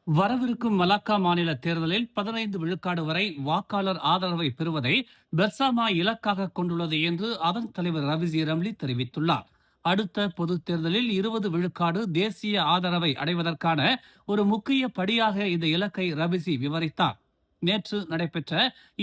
வரவிருக்கும் மலாக்கா மாநில தேர்தலில் 15 விழுக்காடு வரை வாக்காளர் ஆதரவை பெறுவதை பெர்சாமா இலக்காக கொண்டுள்ளது என்று அதன் தலைவர் ரவிசி ரம்லி தெரிவித்துள்ளார். அடுத்த பொதுத் தேர்தலில் 20 விழுக்காடு தேசிய ஆதரவை அடைவதற்கான ஒரு முக்கிய படியாக இந்த இலக்கை ரபிசி விவரித்தார். நேற்று நடைபெற்ற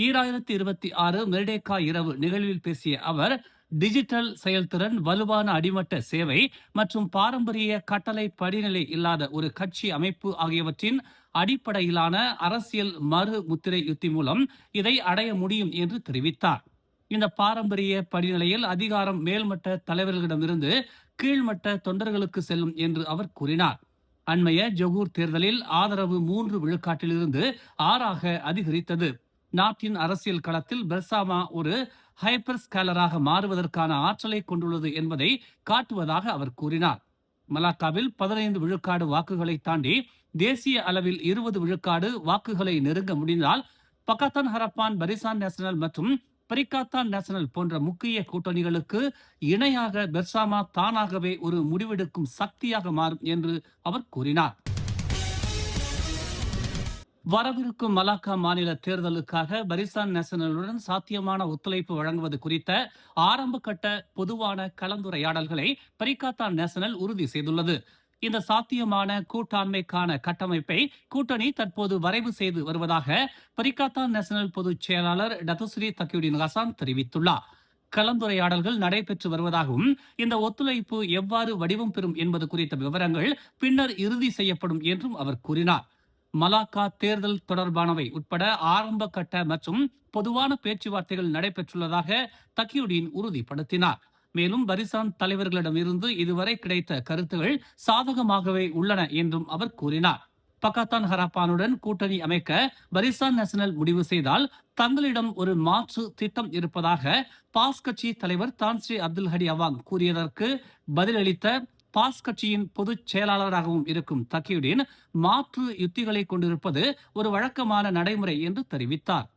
2026 மெர்டேக்கா இரவு நிகழ்வில் பேசிய அவர், டிஜிட்டல் செயல்திறன், வலுவான அடிமட்ட சேவை மற்றும் பாரம்பரிய கட்டளை படிநிலை இல்லாத ஒரு கட்சி அமைப்பு ஆகியவற்றின் அடிப்படையிலான அரசியல் மறு முத்திரை யுத்தி மூலம் இதை அடைய முடியும் என்று தெரிவித்தார். இந்த பாரம்பரிய படிநிலையில் அதிகாரம் மேல்மட்ட தலைவர்களிடமிருந்து கீழ்மட்ட தொண்டர்களுக்கு செல்லும் என்று அவர் கூறினார். அண்மைய ஜொகூர் தேர்தலில் ஆதரவு 3 விழுக்காட்டிலிருந்து 6ஆக அதிகரித்தது. நாட்டின் அரசியல் களத்தில் பெர்சாமா ஒரு ஹைப்பர் ஸ்கேலராக மாறுவதற்கான ஆற்றலை கொண்டுள்ளது என்பதை காட்டுவதாக அவர் கூறினார். மலாக்காவில் 15 விழுக்காடு வாக்குகளை தாண்டி தேசிய அளவில் 20 விழுக்காடு வாக்குகளை நெருங்க முடிந்தால் பக்கத்தான் ஹரப்பான், பரிசான் நேஷனல் மற்றும் பரிகாத்தான் நேஷனல் போன்ற முக்கிய கூட்டணிகளுக்கு இணையாக பெர்சாமா தானாகவே ஒரு முடிவெடுக்கும் சக்தியாக மாறும் என்று அவர் கூறினார். வரவிருக்கும் மலாக்கா மாநில தேர்தலுக்காக பரிசான் நேஷனலுடன் சாத்தியமான ஒத்துழைப்பு வழங்குவது குறித்த ஆரம்ப கட்ட பொதுவான கலந்துரையாடல்களை பரிகாத்தான் நேஷனல் உறுதி செய்துள்ளது. இந்த சாத்தியமான கூட்டாண்மைக்கான கட்டமைப்பை கூட்டணி தற்போது வரைவு செய்து வருவதாக பரிகாத்தான் நேஷனல் பொதுச் செயலாளர் டத்துஸ்ரீ தக்கியுடின் ஹசான் தெரிவித்துள்ளார். கலந்துரையாடல்கள் நடைபெற்று வருவதாகவும் இந்த ஒத்துழைப்பு எவ்வாறு வடிவம் பெறும் என்பது குறித்த விவரங்கள் பின்னர் இறுதி செய்யப்படும் என்றும் அவர் கூறினார். மலாக்கா தேர்தல் தொடர்பானவை உட்பட ஆரம்ப கட்ட மற்றும் பொதுவான பேச்சுவார்த்தைகள் நடைபெற்றுள்ளதாக தக்கியுடீன் உறுதிப்படுத்தினார். மேலும் பரிசான் தலைவர்களிடமிருந்து இதுவரை கிடைத்த கருத்துகள் சாதகமாகவே உள்ளன என்றும் அவர் கூறினார். பக்கத்தான் ஹராப்பானுடன் கூட்டணி அமைக்க பரிசான் நேஷனல் முடிவு செய்தால் தங்களிடம் ஒரு மாற்று திட்டம் இருப்பதாக பாஸ் கட்சி தலைவர் தான்ஸ்ரீ அப்துல் ஹடி அவாங் கூறியதற்கு பதிலளித்த பாஸ் கட்சியின் பொதுச் செயலாளராகவும் இருக்கும் தக்கியுடீன் மாற்று யுத்திகளை கொண்டிருப்பது ஒரு வழக்கமான நடைமுறை என்று தெரிவித்தார்.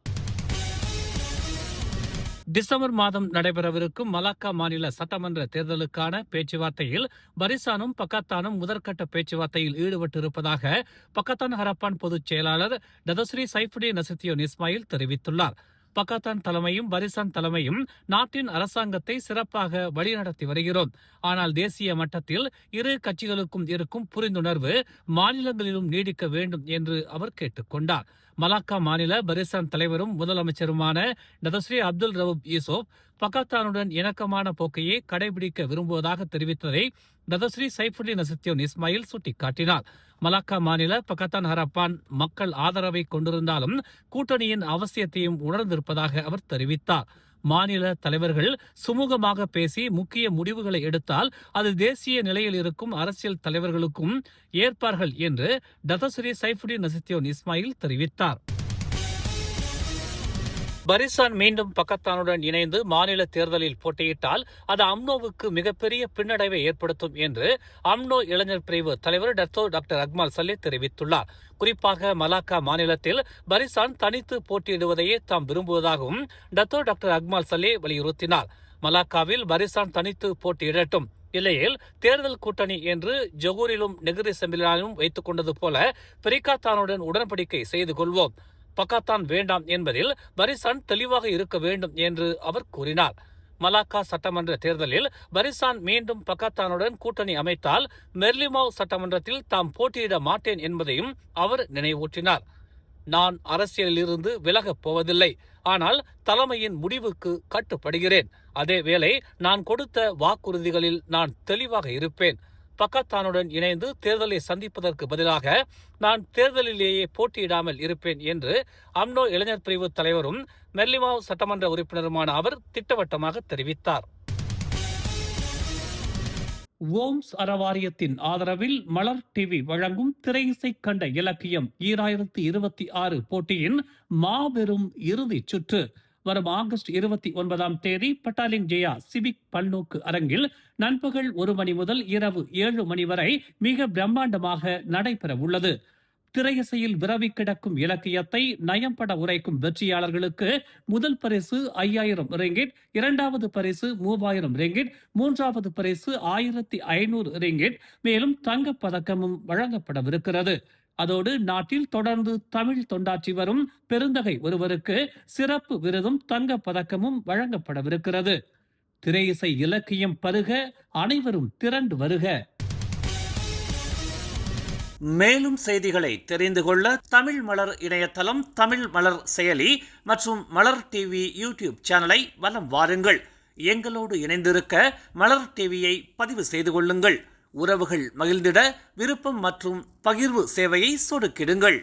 டிசம்பர் மாதம் நடைபெறவிருக்கும் மலாக்கா மாநில சட்டமன்ற தேர்தலுக்கான பேச்சுவார்த்தையில் பரிசானும் பக்கத்தானும் முதற்கட்ட பேச்சுவார்த்தையில் ஈடுபட்டிருப்பதாக பக்கத்தான் ஹரப்பான் பொதுச் செயலாளர் டதஸ்ரீ சைஃபுடின் நசித்தியோன் இஸ்மாயில் தெரிவித்துள்ளார். பக்கத்தான் தலைமையும் பரிசான் தலைமையும் நாட்டின் அரசாங்கத்தை சிறப்பாக வழிநடத்தி வருகிறோம். ஆனால் தேசிய மட்டத்தில் இரு கட்சிகளுக்கும் இருக்கும் புரிந்துணர்வு மாநிலங்களிலும் நீடிக்க வேண்டும் என்று அவர் கேட்டுக்கொண்டார். மலாக்கா மாநில பரிசான் தலைவரும் முதலமைச்சருமான டதஸ்ரீ அப்துல் ரவூப் யூசுப் பக்கத்தானுடன் இணக்கமான போக்கையே கடைபிடிக்க விரும்புவதாக தெரிவித்ததை டதஸ்ரீ சைஃபுடின் நசித்தியோன் இஸ்மாயில் சுட்டிக்காட்டினார். மலாக்கா மாநில பக்கத்தான் ஹரப்பான் மக்கள் ஆதரவை கொண்டிருந்தாலும் கூட்டணியின் அவசியத்தையும் உணர்ந்திருப்பதாக அவர் தெரிவித்தார். மாநில தலைவர்கள் சுமூகமாக பேசி முக்கிய முடிவுகளை எடுத்தால் அது தேசிய நிலையில் இருக்கும் அரசியல் தலைவர்களுக்கும் ஏற்பார்கள் என்று டதஸ்ரீ சைஃபுடின் நசித்தியோன் இஸ்மாயில் தெரிவித்தார். பரிசான் மீண்டும் பக்கத்தானுடன் இணைந்து மாநில தேர்தலில் போட்டியிட்டால் அது அம்னோவுக்கு மிகப்பெரிய பின்னடைவை ஏற்படுத்தும் என்று அம்னோ இளைஞர் பிரிவு தலைவர் டாக்டர் அக்மால் சல்லே தெரிவித்துள்ளார். குறிப்பாக மலாக்கா மாநிலத்தில் பரிசான் தனித்து போட்டியிடுவதையே தாம் விரும்புவதாகவும் டாக்டர் அக்மால் சல்லே வலியுறுத்தினார். மலாக்காவில் பரிசான் தனித்து போட்டியிடட்டும், இல்லையில் தேர்தல் கூட்டணி என்று ஜொகூரிலும் நெகிரி செம்பிலானும் வைத்துக் கொண்டது போல பெரிகாத்தானுடன் உடன்படிக்கை செய்து கொள்வோம். பக்கத்தான் வேண்டாம் என்பதில் பரிசான் தெளிவாக இருக்க வேண்டும் என்று அவர் கூறினார். மலாக்கா சட்டமன்ற தேர்தலில் பரிசான் மீண்டும் பக்கத்தானுடன் கூட்டணி அமைத்தால் மெர்லிமாவ் சட்டமன்றத்தில் தாம் போட்டியிட மாட்டேன் என்பதையும் அவர் நினைவூற்றினார். நான் அரசியலிலிருந்து விலகப் போவதில்லை, ஆனால் தலைமையின் முடிவுக்கு கட்டுப்படுகிறேன். அதேவேளை நான் கொடுத்த வாக்குறுதிகளில் நான் தெளிவாக இருப்பேன். பக்கத்தானுடன் இணைந்து தேர்தலை சந்திப்பதற்கு பதிலாக நான் தேர்தலிலேயே போட்டியிடாமல் இருப்பேன் என்று அம்னோ இளைஞர் பிரிவு தலைவரும் மெர்லிமாவ் சட்டமன்ற உறுப்பினருமான அவர் திட்டவட்டமாக தெரிவித்தார். ஓம்ஸ் அறவாரியத்தின் ஆதரவில் மலர் டிவி வழங்கும் திரையிசை கண்ட இலக்கியம் 2026 போட்டியின் மாபெரும் இறுதிச் சுற்று வரும் ஆகஸ்ட் 29 பட்டாலிங் ஜெயா சிவிக் பல்நோக்கு அரங்கில் நண்பகல் 1 மணி முதல் இரவு 7 மணி வரை மிக பிரம்மாண்டமாக நடைபெற உள்ளது. திரையிசையில் விரவி கிடக்கும் இலக்கியத்தை நயம்பட உரைக்கும் வெற்றியாளர்களுக்கு முதல் பரிசு 5000 ரிங்கிட், இரண்டாவது பரிசு 3000 ரிங்கிட், மூன்றாவது பரிசு 1500 ரிங்கிட், மேலும் தங்கப் பதக்கமும் வழங்கப்படவிருக்கிறது. அதோடு நாட்டில் தொடர்ந்து தமிழ் தொண்டாற்றி வரும் பெருந்தகை ஒருவருக்கு சிறப்பு விருதும் தங்கப் பதக்கமும் வழங்கப்படவிருக்கிறது. திரை இசை இலக்கியம் பருக, அனைவரும் திரண்டு வருக. மேலும் செய்திகளை தெரிந்து கொள்ள தமிழ் மலர் இணையதளம், தமிழ் மலர் செயலி மற்றும் மலர் டிவி யூடியூப் சேனலை வலம் வாருங்கள். எங்களோடு இணைந்திருக்க மலர் டிவியை பதிவு செய்து கொள்ளுங்கள். உறவுகள் மகிழ்ந்திட விருப்பம் மற்றும் பகிர்வு சேவையை சொடுக்கிடுங்கள்.